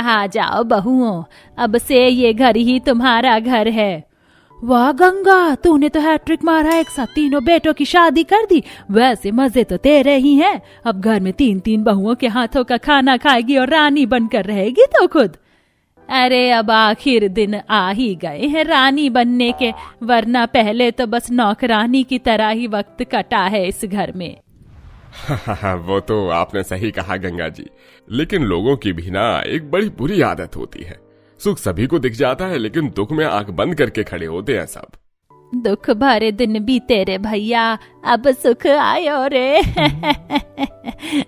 आ जाओ बहुओं, अब से ये घर ही तुम्हारा घर है। वाह गंगा, तूने तो हैट्रिक मारा, एक साथ तीनों बेटों की शादी कर दी। वैसे मजे तो तेरे ही हैं। अब घर में 3-3 बहुओं के हाथों का खाना खाएगी और रानी बनकर रहेगी तो खुद। अरे अब आखिर दिन आ ही गए हैं रानी बनने के, वरना पहले तो बस नौकरानी की तरह ही वक्त कटा है इस घर में। वो तो आपने सही कहा गंगा जी, लेकिन लोगों की भी ना एक बड़ी बुरी आदत होती है। सुख सभी को दिख जाता है, लेकिन दुख में आंख बंद करके खड़े होते हैं सब। दुख भरे दिन बीते रे भैया, अब सुख आयो रे।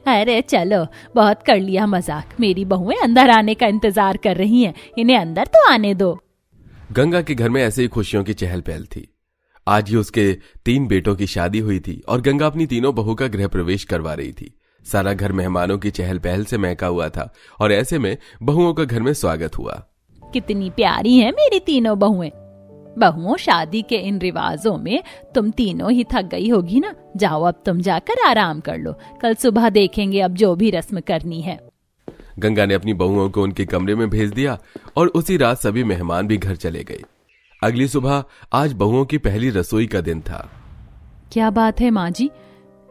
अरे चलो, बहुत कर लिया मजाक। मेरी बहुएं अंदर आने का इंतजार कर रही हैं, इन्हें अंदर तो आने दो। गंगा के घर में ऐसे ही खुशियों की चहल पहल थी। आज ही उसके 3 बेटों की शादी हुई थी और गंगा अपनी तीनों बहू का गृह प्रवेश करवा रही थी। सारा घर मेहमानों की चहल पहल से महका हुआ था और ऐसे में बहुओं का घर में स्वागत हुआ। कितनी प्यारी हैं मेरी तीनों बहुएं। बहुओं, शादी के इन रिवाजों में तुम तीनों ही थक गई होगी ना। जाओ अब तुम जाकर आराम कर लो, कल सुबह देखेंगे अब जो भी रस्म करनी है। गंगा ने अपनी बहुओं को उनके कमरे में भेज दिया और उसी रात सभी मेहमान भी घर चले गए। अगली सुबह आज बहुओं की पहली रसोई का दिन था। क्या बात है माँ जी,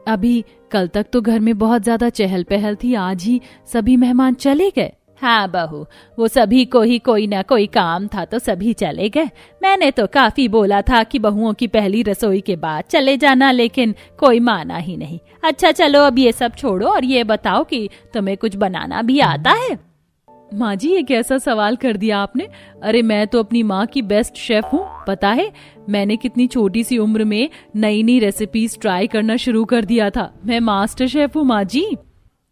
अभी कल तक तो घर में बहुत ज्यादा चहल पहल थी, आज ही सभी मेहमान चले गए। हाँ बहू, वो सभी को ही कोई ना कोई काम था तो सभी चले गए। मैंने तो काफी बोला था कि बहुओं की पहली रसोई के बाद चले जाना, लेकिन कोई माना ही नहीं। अच्छा चलो अब ये सब छोड़ो और ये बताओ कि तुम्हें कुछ बनाना भी आता है? माँ जी, ये कैसा सवाल कर दिया आपने। अरे मैं तो अपनी माँ की बेस्ट शेफ हूँ। पता है मैंने कितनी छोटी सी उम्र में नई नई रेसिपीज ट्राई करना शुरू कर दिया था। मैं मास्टर शेफ हूँ माँ जी।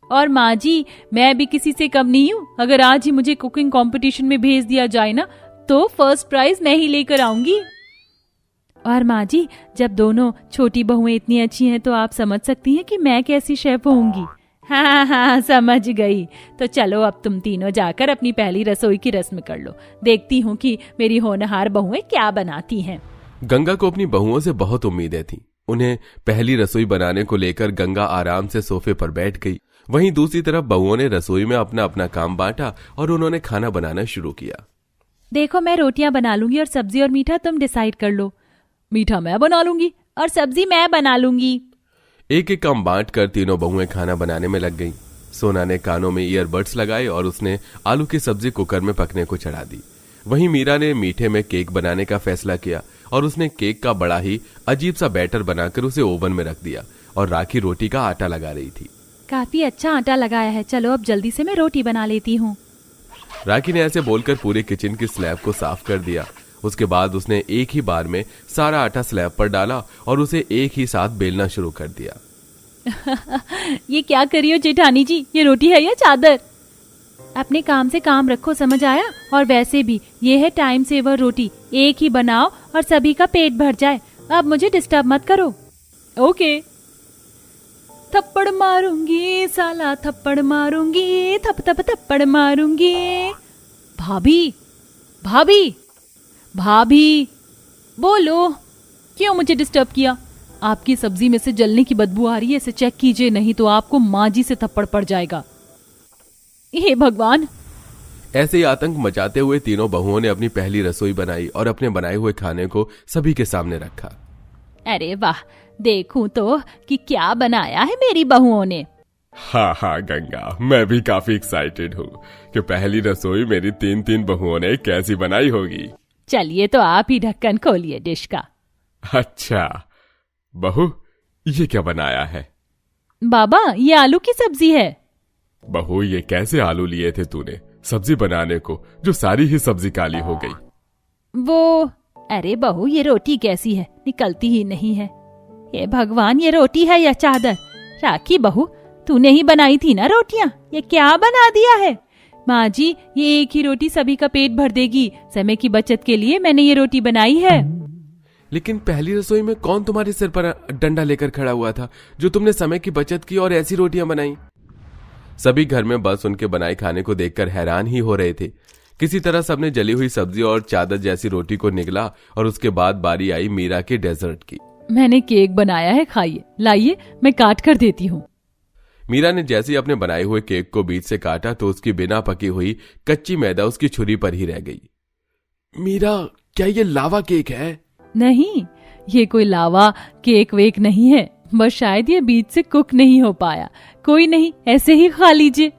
और माँ जी, मैं भी किसी से कम नहीं हूँ। अगर आज ही मुझे कुकिंग कंपटीशन में भेज दिया जाए ना, तो फर्स्ट प्राइज मैं ही लेकर आऊंगी। और माँ जी, जब दोनों छोटी बहुएं इतनी अच्छी हैं तो आप समझ सकती हैं कि मैं कैसी शेफ होंगी। हाँ हाँ समझ गई। तो चलो अब तुम तीनों जाकर अपनी पहली रसोई की रस्म कर लो। देखती हूँ कि मेरी होनहार बहुएं क्या बनाती हैं। गंगा को अपनी बहुओं से बहुत उम्मीदें थीं। उन्हें पहली रसोई बनाने को लेकर गंगा आराम से सोफे पर बैठ गई। वहीं दूसरी तरफ बहुओं ने रसोई में अपना अपना काम बांटा और उन्होंने खाना बनाना शुरू किया। देखो, मैं रोटियां बना लूंगी और सब्जी और मीठा तुम डिसाइड कर लो। मीठा मैं बना लूंगी और सब्जी मैं बना लूंगी। एक एक काम बांट कर तीनों बहुएं खाना बनाने में लग गईं। सोना ने कानों में ईयरबड्स लगाए और उसने आलू की सब्जी कुकर में पकने को चढ़ा दी। वहीं मीरा ने मीठे में केक बनाने का फैसला किया और उसने केक का बड़ा ही अजीब सा बैटर बनाकर उसे ओवन में रख दिया और राखी रोटी का आटा लगा रही थी। काफी अच्छा आटा लगाया है, चलो अब जल्दी से मैं रोटी बना लेती हूँ। राखी ने ऐसे बोलकर पूरे किचन की स्लैब को साफ कर दिया। उसके बाद उसने एक ही बार में सारा आटा स्लैब पर डाला और उसे एक ही साथ बेलना शुरू कर दिया। ये क्या करी हो जेठानी जी, ये रोटी है या चादर? अपने काम से काम रखो, समझ आया? और वैसे भी ये है टाइम सेवर रोटी, एक ही बनाओ और सभी का पेट भर जाए। अब मुझे डिस्टर्ब मत करो। ओके। थप्पड़ मारूंगी साला, थप्पड़ मारूंगी, थप थप थप्पड़ मारूंगी। भाभी भाभी भाभी, बोलो, क्यों मुझे डिस्टर्ब किया? आपकी सब्जी में से जलने की बदबू आ रही है, इसे चेक कीजिए, नहीं तो आपको माँ जी से थप्पड़ पड़ जाएगा। हे भगवान। ऐसे ही आतंक मचाते हुए तीनों बहुओं ने अपनी पहली रसोई बनाई और अपने बनाए हुए खाने को सभी के सामने रखा। अरे वाह, देखूं तो कि क्या बनाया है मेरी बहुओं ने। हाँ हाँ गंगा, मैं भी काफी एक्साइटेड हूँ कि पहली रसोई मेरी 3 बहुओं ने कैसी बनाई होगी। चलिए तो आप ही ढक्कन खोलिए डिश का। अच्छा बहू, ये क्या बनाया है? बाबा, ये आलू की सब्जी है। बहू, ये कैसे आलू लिए थे तूने सब्जी बनाने को, जो सारी ही सब्जी काली हो गई? वो, अरे बहू, ये रोटी कैसी है, निकलती ही नहीं है। ये भगवान, ये रोटी है या चादर? राखी बहू, तूने ही बनाई थी ना रोटियां, ये क्या बना दिया है? माँ जी, ये एक ही रोटी सभी का पेट भर देगी। समय की बचत के लिए मैंने ये रोटी बनाई है। लेकिन पहली रसोई में कौन तुम्हारे सिर पर डंडा लेकर खड़ा हुआ था जो तुमने समय की बचत की और ऐसी रोटियां बनाई? सभी घर में बस उनके बनाए खाने को देखकर हैरान ही हो रहे थे। किसी तरह सबने जली हुई सब्जी और चादर जैसी रोटी को निगला और उसके बाद बारी आई मीरा के डेजर्ट की। मैंने केक बनाया है, खाइए, लाइए, मैं काट कर देती हूँ। मीरा ने जैसे ही अपने बनाए हुए केक को बीच से काटा तो उसकी बिना पकी हुई कच्ची मैदा उसकी छुरी पर ही रह गई। मीरा, क्या ये लावा केक है? नहीं, ये कोई लावा केक वेक नहीं है, बस शायद ये बीच से कुक नहीं हो पाया। कोई नहीं, ऐसे ही खा लीजिए।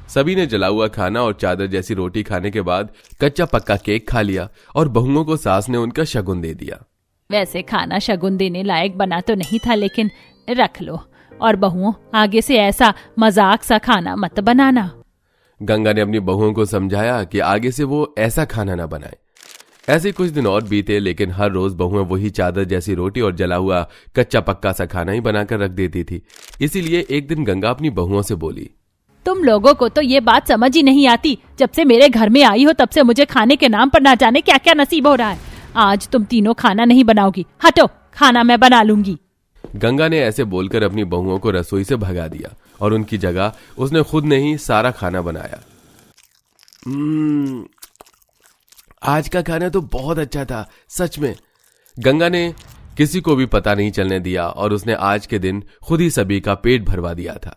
सभी ने जला हुआ खाना और चादर जैसी रोटी खाने के बाद कच्चा पक्का केक खा लिया और बहुओं को सास ने उनका शगुन दे दिया। वैसे खाना शगुन देने लायक बना तो नहीं था, लेकिन रख लो। और बहुओं, आगे से ऐसा मजाक सा खाना मत बनाना। गंगा ने अपनी बहुओं को समझाया कि आगे से वो ऐसा खाना ना बनाए। ऐसे कुछ दिन और बीते, लेकिन हर रोज बहुएं वही चादर जैसी रोटी और जला हुआ कच्चा पक्का सा खाना ही बनाकर रख देती थी। इसीलिए एक दिन गंगा अपनी बहुओं से बोली, तुम लोगों को तो ये बात समझ ही नहीं आती। जब से मेरे घर में आई हो तब से मुझे खाने के नाम पर ना जाने क्या क्या नसीब हो रहा है। आज तुम तीनों खाना नहीं बनाओगी, हटो, खाना मैं बना लूंगी। गंगा ने ऐसे बोलकर अपनी बहुओं को रसोई से भगा दिया और उनकी जगह उसने खुद ने ही सारा खाना बनाया। आज का खाना तो बहुत अच्छा था, सच में। गंगा ने किसी को भी पता नहीं चलने दिया और उसने आज के दिन खुद ही सभी का पेट भरवा दिया था।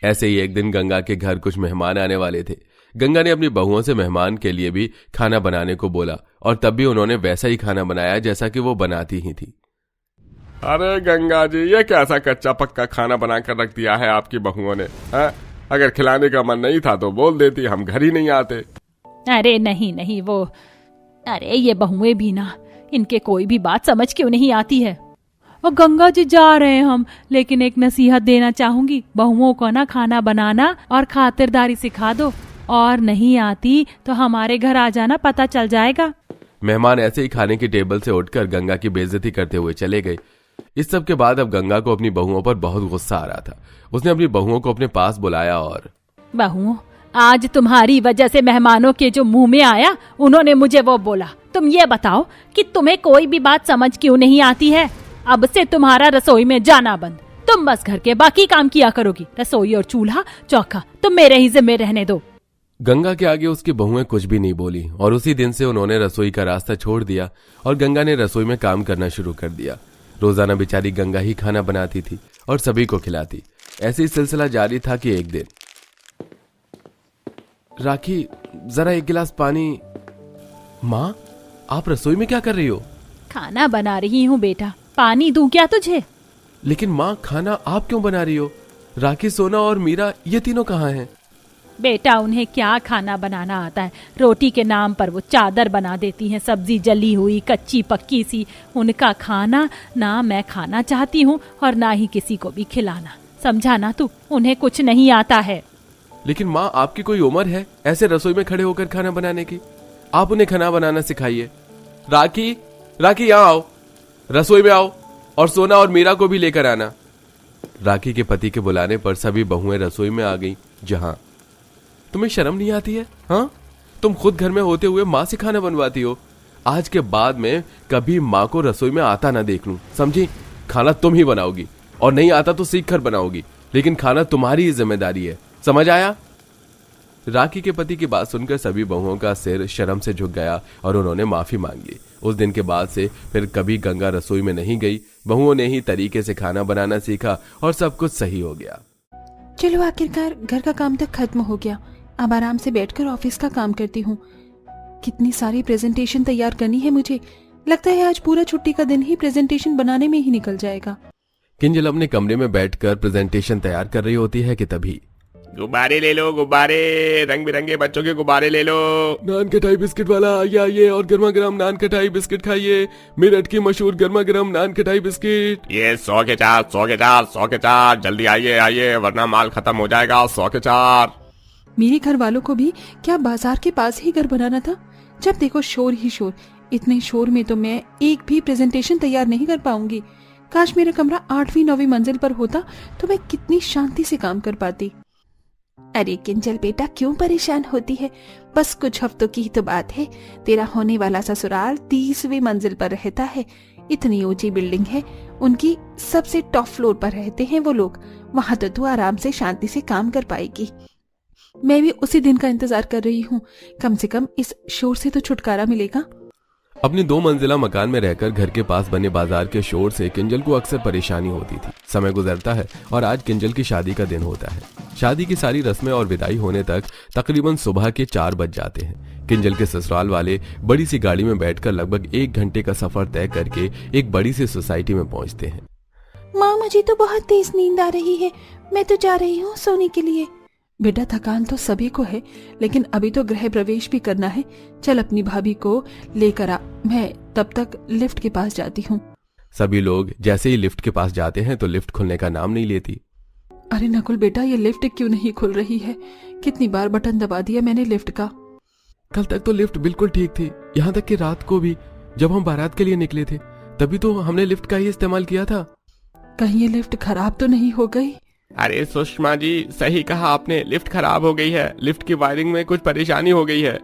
ऐसे ही एक दिन गंगा के घर कुछ मेहमान आने वाले थे। गंगा ने अपनी बहुओं से मेहमान के लिए भी खाना बनाने को बोला और तब भी उन्होंने वैसा ही खाना बनाया जैसा कि वो बनाती ही थी। अरे गंगा जी, ये कैसा कच्चा पक्का खाना बनाकर रख दिया है आपकी बहुओं ने? अगर खिलाने का मन नहीं था तो बोल देती, हम घर ही नहीं आते। अरे नहीं वो, अरे ये बहुएं भी ना, इनके कोई भी बात समझ क्यों नहीं आती है। और गंगा जी, जा रहे हैं हम, लेकिन एक नसीहत देना चाहूंगी, बहुओं को ना खाना बनाना और खातिरदारी सिखा दो, और नहीं आती तो हमारे घर आ जाना, पता चल जाएगा। मेहमान ऐसे ही खाने की टेबल से उठकर गंगा की बेइज्जती करते हुए चले गए। इस सब के बाद अब गंगा को अपनी बहुओं पर बहुत गुस्सा आ रहा था। उसने अपनी बहुओं को अपने पास बुलाया और, बहुओं, आज तुम्हारी वजह से मेहमानों के जो मुंह में आया, उन्होंने मुझे वो बोला। तुम ये बताओ कि तुम्हें कोई भी बात समझ क्यों नहीं आती है? अब से तुम्हारा रसोई में जाना बंद। तुम बस घर के बाकी काम किया करोगी। रसोई और चूल्हा चौका तुम मेरे ही जिम्मे रहने दो। गंगा के आगे उसकी बहुएं कुछ भी नहीं बोली और उसी दिन से उन्होंने रसोई का रास्ता छोड़ दिया और गंगा ने रसोई में काम करना शुरू कर दिया। रोजाना बेचारी गंगा ही खाना बनाती थी और सभी को खिलाती। ऐसे ही सिलसिला जारी था कि एक दिन, राखी, जरा एक गिलास पानी। माँ, आप रसोई में क्या कर रही हो? खाना बना रही हूँ बेटा, पानी दूं क्या तुझे? लेकिन माँ, खाना आप क्यों बना रही हो? राखी, सोना और मीरा ये तीनों कहाँ हैं? बेटा, उन्हें क्या खाना बनाना आता है? रोटी के नाम पर वो चादर बना देती हैं, सब्जी जली हुई कच्ची पक्की सी। उनका खाना ना मैं खाना चाहती हूँ और ना ही किसी को भी खिलाना। समझा ना तू? उन्हें कुछ नहीं आता है। लेकिन माँ, आपकी कोई उम्र है ऐसे रसोई में खड़े होकर खाना बनाने की? आप उन्हें खाना बनाना सिखाइए। राखी, राखी, यहाँ आओ, रसोई में आओ, और सोना और मीरा को भी लेकर आना। राखी के पति के बुलाने पर सभी बहुएं रसोई में आ गईं। जहाँ, तुम्हें शर्म नहीं आती है? हाँ, तुम खुद घर में होते हुए माँ से खाना बनवाती हो। आज के बाद में कभी माँ को रसोई में आता ना देख लूं, समझी? खाना तुम ही बनाओगी और नहीं आता तो सीख कर बनाओगी, लेकिन खाना तुम्हारी ही जिम्मेदारी है, समझ आया? राखी के पति की बात सुनकर सभी बहुओं का सिर शर्म से झुक गया और उन्होंने माफी मांग ली। उस दिन के बाद से फिर कभी गंगा रसोई में नहीं गई। बहुओं ने ही तरीके से खाना बनाना सीखा और सब कुछ सही हो गया। चलो, आखिरकार घर का काम तक खत्म हो गया। अब आराम से बैठकर ऑफिस का काम करती हूँ। कितनी सारी प्रेजेंटेशन तैयार करनी है मुझे। लगता है आज पूरा छुट्टी का दिन ही प्रेजेंटेशन बनाने में ही निकल जाएगा। किंजल अपने कमरे में बैठकर प्रेजेंटेशन तैयार कर रही होती है कि तभी, गुब्बारे ले लो, गुब्बारे, रंग बिरंगे बच्चों के गुब्बारे ले लो। नान खटाई बिस्किट वाला आइए और गर्मा गर्म नान खटाई बिस्किट खाइए। मेरठ की मशहूर गर्मा गर्म नान खटाई बिस्किट। ये 100 के 4, 100 के 4, 100 के 4, जल्दी आइए आइए, वरना माल खत्म हो जाएगा। 100 के 4। मेरे घर वालों को भी क्या बाजार के पास ही घर बनाना था? जब देखो शोर ही शोर। इतने शोर में तो मैं एक भी प्रेजेंटेशन तैयार नहीं कर पाऊंगी। काश मेरा कमरा 8वीं 9वीं मंजिल पर होता तो मैं कितनी शांति से काम कर पाती। अरे किंजल बेटा, क्यों परेशान होती है? बस कुछ हफ्तों की ही तो बात है। तेरा होने वाला ससुराल 30वीं मंजिल पर रहता है। इतनी ऊंची बिल्डिंग है, उनकी सबसे टॉप फ्लोर पर रहते हैं वो लोग। वहां तो तू आराम से शांति से काम कर पाएगी। मैं भी उसी दिन का इंतजार कर रही हूँ। कम से कम इस शोर से तो छुटकारा मिलेगा। अपनी 2 मंजिला मकान में रहकर घर के पास बने बाजार के शोर से किंजल को अक्सर परेशानी होती थी। समय गुजरता है और आज किंजल की शादी का दिन होता है। शादी की सारी रस्में और विदाई होने तक तकरीबन सुबह के 4 बज जाते हैं। किंजल के ससुराल वाले बड़ी सी गाड़ी में बैठकर लगभग 1 घंटे का सफर तय करके एक बड़ी सी सोसाइटी में पहुंचते हैं। माँ, मुझे तो बहुत तेज नींद आ रही है, मैं तो जा रही हूँ सोने के लिए। बेटा, थकान तो सभी को है, लेकिन अभी तो गृह प्रवेश भी करना है। चल अपनी भाभी को लेकर आ, मैं तब तक लिफ्ट के पास जाती हूँ। सभी लोग जैसे ही लिफ्ट के पास जाते हैं तो लिफ्ट खुलने का नाम नहीं लेती। अरे नकुल बेटा, ये लिफ्ट क्यों नहीं खुल रही है? कितनी बार बटन दबा दिया मैंने लिफ्ट का। कल तक तो लिफ्ट बिल्कुल ठीक थी, यहाँ तक कि रात को भी जब हम बारात के लिए निकले थे तभी तो हमने लिफ्ट का ही इस्तेमाल किया था। कहीं ये लिफ्ट खराब तो नहीं हो गई? अरे सुषमा जी, सही कहा आपने, लिफ्ट खराब हो गई है। लिफ्ट की वायरिंग में कुछ परेशानी हो गई है।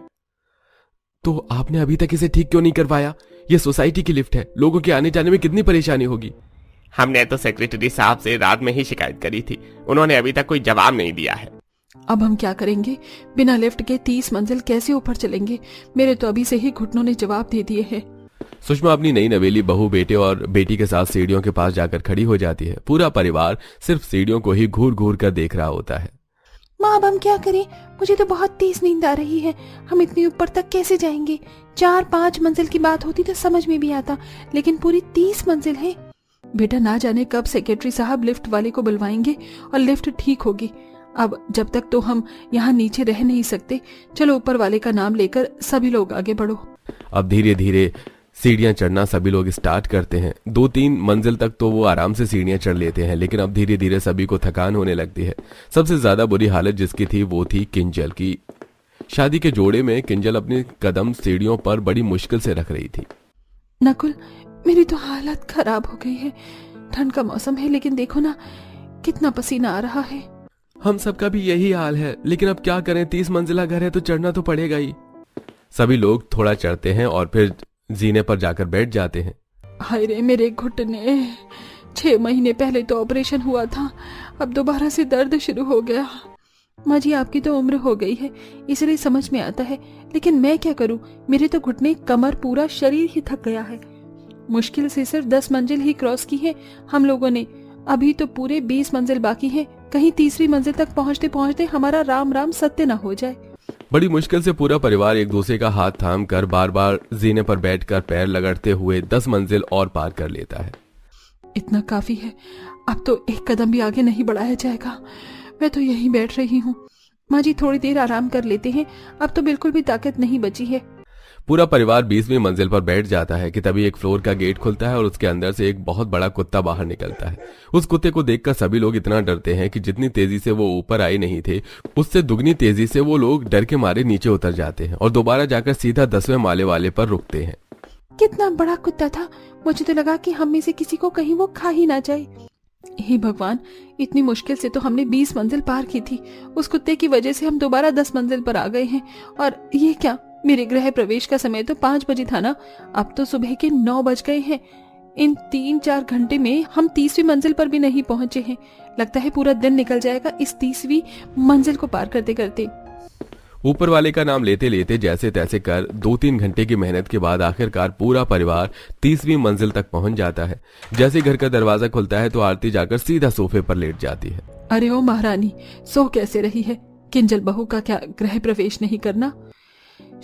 तो आपने अभी तक इसे ठीक क्यों नहीं करवाया? ये सोसाइटी की लिफ्ट है, लोगों के आने जाने में कितनी परेशानी होगी। हमने तो सेक्रेटरी साहब से रात में ही शिकायत करी थी, उन्होंने अभी तक कोई जवाब नहीं दिया है। अब हम क्या करेंगे? बिना लिफ्ट के 30 मंजिल कैसे ऊपर चलेंगे? मेरे तो अभी से ही घुटनों ने जवाब दे दिए हैं। सुषमा अपनी नई नवेली बहू, बेटे और बेटी के साथ सीढ़ियों के पास जाकर खड़ी हो जाती है। पूरा परिवार सिर्फ सीढ़ियों को ही घूर घूर कर देख रहा होता है। माँ, अब हम क्या करें? मुझे तो बहुत तेज नींद आ रही है। हम इतनी ऊपर तक कैसे जाएंगे? 4-5 मंजिल की बात होती तो समझ में भी आता, लेकिन पूरी 30 मंजिल है। बेटा, ना जाने कब सेक्रेटरी साहब लिफ्ट वाले को बुलवाएंगे और लिफ्ट ठीक होगी। अब जब तक तो हम यहाँ नीचे रह नहीं सकते। चलो ऊपर वाले का नाम लेकर सभी लोग आगे बढ़ो। अब धीरे धीरे सीढ़ियां चढ़ना सभी लोग स्टार्ट करते हैं। 2-3 मंजिल तक तो वो आराम से सीढ़ियां चढ़ लेते हैं, लेकिन अब धीरे धीरे सभी को थकान होने लगती है। सबसे ज्यादा बुरी हालत जिसकी थी वो थी किंजल की। शादी के जोड़े में किंजल अपने कदम सीढ़ियों पर बड़ी मुश्किल से रख रही थी। नकुल, मेरी तो हालत खराब हो गई है। ठंड का मौसम है, लेकिन देखो ना कितना पसीना आ रहा है। हम सबका भी यही हाल है, लेकिन अब क्या करें, 30 मंजिला घर है तो चढ़ना तो पड़ेगा ही। सभी लोग थोड़ा चढ़ते हैं और फिर जीने पर जाकर बैठ जाते हैं। हाय रे मेरे घुटने, 6 महीने पहले तो ऑपरेशन हुआ था, अब दोबारा से दर्द शुरू हो गया। माँ जी, आपकी तो उम्र हो गई है इसलिए समझ में आता है, लेकिन मैं क्या करूँ? मेरे तो घुटने, कमर, पूरा शरीर ही थक गया है। मुश्किल से सिर्फ 10 मंजिल ही क्रॉस की है हम लोगों ने, अभी तो पूरे 20 मंजिल बाकी है। कहीं तीसरी मंजिल तक पहुँचते पहुँचते हमारा राम राम सत्य न हो जाए। बड़ी मुश्किल से पूरा परिवार एक दूसरे का हाथ थाम कर बार बार जीने पर बैठकर पैर लगड़ते हुए 10 मंजिल और पार कर लेता है। इतना काफी है, अब तो एक कदम भी आगे नहीं बढ़ाया जाएगा। मैं तो यहीं बैठ रही हूँ। माँ जी, थोड़ी देर आराम कर लेते हैं, अब तो बिल्कुल भी ताकत नहीं बची है। पूरा परिवार 20वीं मंजिल पर बैठ जाता है कि तभी एक फ्लोर का गेट खुलता है और उसके अंदर से एक बहुत बड़ा कुत्ता बाहर निकलता है। उस कुत्ते को देखकर सभी लोग इतना डरते हैं कि जितनी तेजी से वो ऊपर आए नहीं थे, उससे दुगनी तेजी से वो लोग डर के मारे नीचे उतर जाते हैं और दोबारा जाकर सीधा 10वें माले वाले पर रुकते हैं। कितना बड़ा कुत्ता था, मुझे तो लगा कि हम में से किसी को कहीं वो खा ही ना जाए। हे भगवान, इतनी मुश्किल से तो हमने 20 मंजिल पार की थी, उस कुत्ते की वजह से हम दोबारा 10 मंजिल पर आ गए हैं। और ये क्या, मेरे गृह प्रवेश का समय तो 5 बजे था ना, अब तो सुबह के 9 बज गए हैं। इन 3-4 घंटे में हम 30वीं मंजिल पर भी नहीं पहुंचे हैं। लगता है पूरा दिन निकल जाएगा इस 30वीं मंजिल को पार करते करते। ऊपर वाले का नाम लेते लेते जैसे तैसे कर 2-3 घंटे की मेहनत के बाद आखिरकार पूरा परिवार 30वीं मंजिल तक पहुंच जाता है। जैसे घर का दरवाजा खुलता है तो आरती जाकर सीधा सोफे पर लेट जाती है। अरे ओ महारानी, सो कैसे रही है? किंजल बहू का क्या गृह प्रवेश नहीं करना?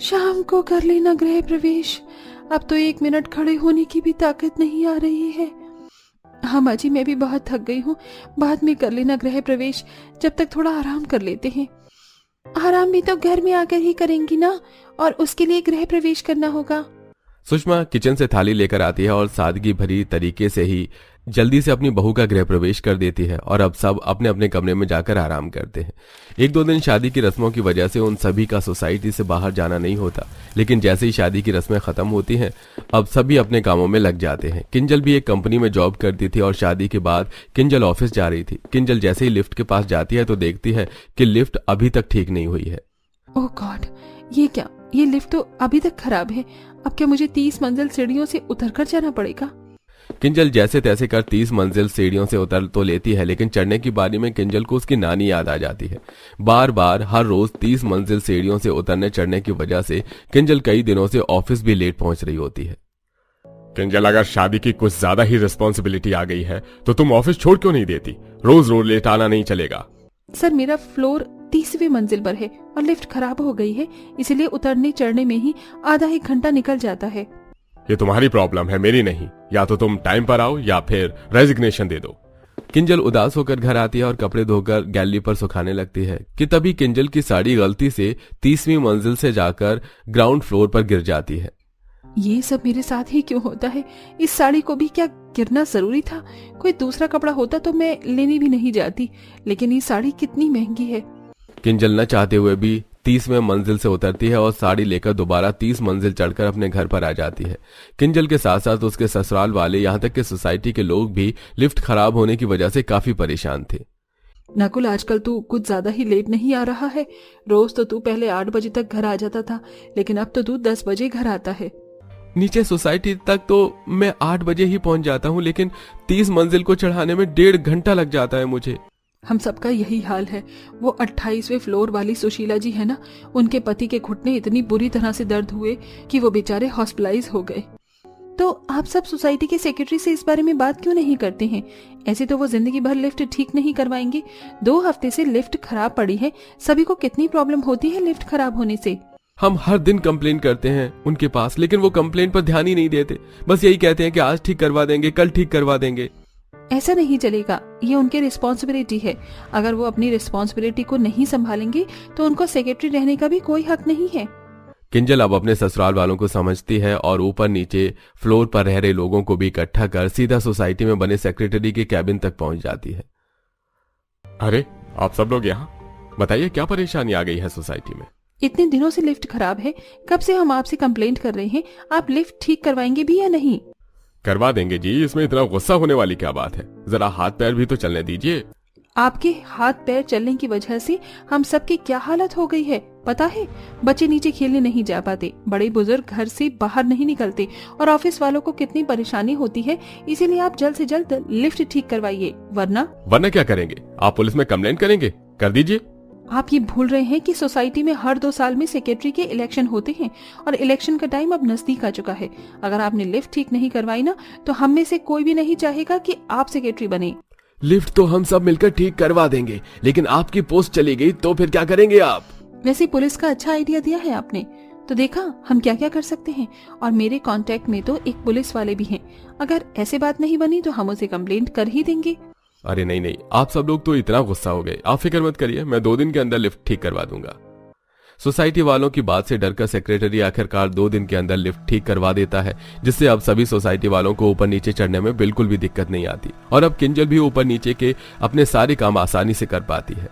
शाम को कर लेना गृह प्रवेश, अब तो 1 मिनट खड़े होने की भी ताकत नहीं आ रही है। हाँ माँ जी, मैं भी बहुत थक गई हूँ, बाद में कर लेना गृह प्रवेश, जब तक थोड़ा आराम कर लेते हैं। आराम भी तो घर में आकर ही करेंगी ना, और उसके लिए गृह प्रवेश करना होगा। सुषमा किचन से थाली लेकर आती है और सादगी भरी तरीके से ही जल्दी से अपनी बहू का गृह प्रवेश कर देती है और अब सब अपने अपने कमरे में जाकर आराम करते हैं। 1-2 दिन शादी की रस्मों की वजह से उन सभी का सोसाइटी से बाहर जाना नहीं होता, लेकिन जैसे ही शादी की रस्में खत्म होती हैं अब सभी अपने कामों में लग जाते हैं। किंजल भी एक कंपनी में जॉब करती थी और शादी के बाद किंजल ऑफिस जा रही थी। किंजल जैसे ही लिफ्ट के पास जाती है तो देखती है कि लिफ्ट अभी तक ठीक नहीं हुई है। ओह गॉड, ये क्या, ये लिफ्ट तो अभी तक खराब है। अब क्या मुझे 30 मंजिल सीढ़ियों से उतर कर जाना पड़ेगा? किंजल जैसे तैसे कर 30 मंजिल सीढ़ियों से उतर तो लेती है, लेकिन चढ़ने की बारी में किंजल को उसकी नानी याद आ जाती है। बार बार हर रोज 30 मंजिल सीढ़ियों से उतरने चढ़ने की वजह से किंजल कई दिनों से ऑफिस भी लेट पहुंच रही होती है। किंजल, अगर शादी की कुछ ज्यादा ही रिस्पॉन्सिबिलिटी आ गई है तो तुम ऑफिस छोड़ क्यों नहीं देती? रोज रोज लेट आना नहीं चलेगा। सर, मेरा फ्लोर 30वीं मंजिल पर है और लिफ्ट खराब हो गई है, इसलिए उतरने चढ़ने में ही आधा एक घंटा निकल जाता है। ये तुम्हारी प्रॉब्लम है, मेरी नहीं। या तो तुम टाइम पर आओ या फिर रेजिग्नेशन दे दो। किंजल उदास होकर घर आती है और कपड़े धोकर गैलरी पर सुखाने लगती है कि तभी किंजल की साड़ी गलती से 30वीं मंजिल से जाकर ग्राउंड फ्लोर पर गिर जाती है। ये सब मेरे साथ ही क्यों होता है? इस साड़ी को भी क्या गिरना जरूरी था? कोई दूसरा कपड़ा होता तो मैं लेने भी नहीं जाती, लेकिन ये साड़ी कितनी महंगी है। किंजल न चाहते हुए भी 30वें मंजिल से उतरती है और साड़ी लेकर दोबारा 30 मंजिल चढ़कर अपने घर पर आ जाती है। किंजल के साथ साथ उसके ससुराल वाले, यहाँ तक कि सोसाइटी के लोग भी लिफ्ट खराब होने की वजह से काफी परेशान थे। नकुल, आजकल तू कुछ ज्यादा ही लेट नहीं आ रहा है? रोज तो तू पहले 8 बजे तक घर आ जाता था, लेकिन अब तो तू 10 बजे घर आता है। नीचे सोसाइटी तक तो मैं 8 बजे ही पहुंच जाता हूँ, लेकिन 30 मंजिल को चढ़ाने में 1.5 घंटा लग जाता है मुझे। हम सबका यही हाल है। वो 28वें फ्लोर वाली सुशीला जी है ना, उनके पति के घुटने इतनी बुरी तरह से दर्द हुए कि वो बेचारे हॉस्पिटलाइज हो गए। तो आप सब सोसाइटी के सेक्रेटरी से इस बारे में बात क्यों नहीं करते हैं? ऐसे तो वो जिंदगी भर लिफ्ट ठीक नहीं करवाएंगे। 2 हफ्ते से लिफ्ट खराब पड़ी है। सभी को कितनी प्रॉब्लम होती है लिफ्ट खराब होने से। हम हर दिन कंप्लेन करते हैं उनके पास, लेकिन वो कंप्लेन पर ध्यान ही नहीं देते। बस यही कहते हैं कि आज ठीक करवा देंगे, कल ठीक करवा देंगे। ऐसा नहीं चलेगा, ये उनकी रिस्पॉन्सिबिलिटी है। अगर वो अपनी रिस्पॉन्सिबिलिटी को नहीं संभालेंगे तो उनको सेक्रेटरी रहने का भी कोई हक नहीं है। किंजल अब अपने ससुराल वालों को समझती है और ऊपर नीचे फ्लोर पर रह रहे लोगों को भी इकट्ठा कर सीधा सोसाइटी में बने सेक्रेटरी के कैबिन तक पहुंच जाती है। अरे, आप सब लोग यहाँ, बताइए क्या परेशानी आ गई है सोसाइटी में? इतने दिनों से लिफ्ट खराब है, कब से हम आपसे कंप्लेंट कर रहे हैं। आप लिफ्ट ठीक करवाएंगे भी या नहीं? करवा देंगे जी, इसमें इतना गुस्सा होने वाली क्या बात है? जरा हाथ पैर भी तो चलने दीजिए। आपके हाथ पैर चलने की वजह से हम सबकी क्या हालत हो गई है पता है? बच्चे नीचे खेलने नहीं जा पाते, बड़े बुजुर्ग घर से बाहर नहीं निकलते और ऑफिस वालों को कितनी परेशानी होती है। इसीलिए आप जल्द से जल्द लिफ्ट ठीक करवाइए, वरना क्या करेंगे? आप पुलिस में कंप्लेंट करेंगे? कर दीजिए। आप ये भूल रहे हैं कि सोसाइटी में हर 2 साल में सेक्रेटरी के इलेक्शन होते हैं और इलेक्शन का टाइम अब नजदीक आ चुका है। अगर आपने लिफ्ट ठीक नहीं करवाई ना, तो हम में से कोई भी नहीं चाहेगा कि आप सेक्रेटरी बने। लिफ्ट तो हम सब मिलकर ठीक करवा देंगे, लेकिन आपकी पोस्ट चली गई तो फिर क्या करेंगे आप? वैसे पुलिस का अच्छा आइडिया दिया है आपने, तो देखा हम क्या क्या कर सकते हैं। और मेरे कांटेक्ट में तो एक पुलिस वाले भी हैं। अगर ऐसे बात नहीं बनी तो हम उसे कंप्लेंट कर ही देंगे। अरे नहीं, आप सब लोग तो इतना गुस्सा हो गए। आप फिक्र मत करिए, मैं 2 दिन के अंदर लिफ्ट ठीक करवा दूंगा। सोसाइटी वालों की बात से डरकर सेक्रेटरी आखिरकार 2 दिन के अंदर लिफ्ट ठीक करवा देता है, जिससे अब सभी सोसाइटी वालों को ऊपर नीचे चढ़ने में बिल्कुल भी दिक्कत नहीं आती और अब किंजल भी ऊपर नीचे के अपने सारे काम आसानी से कर पाती है।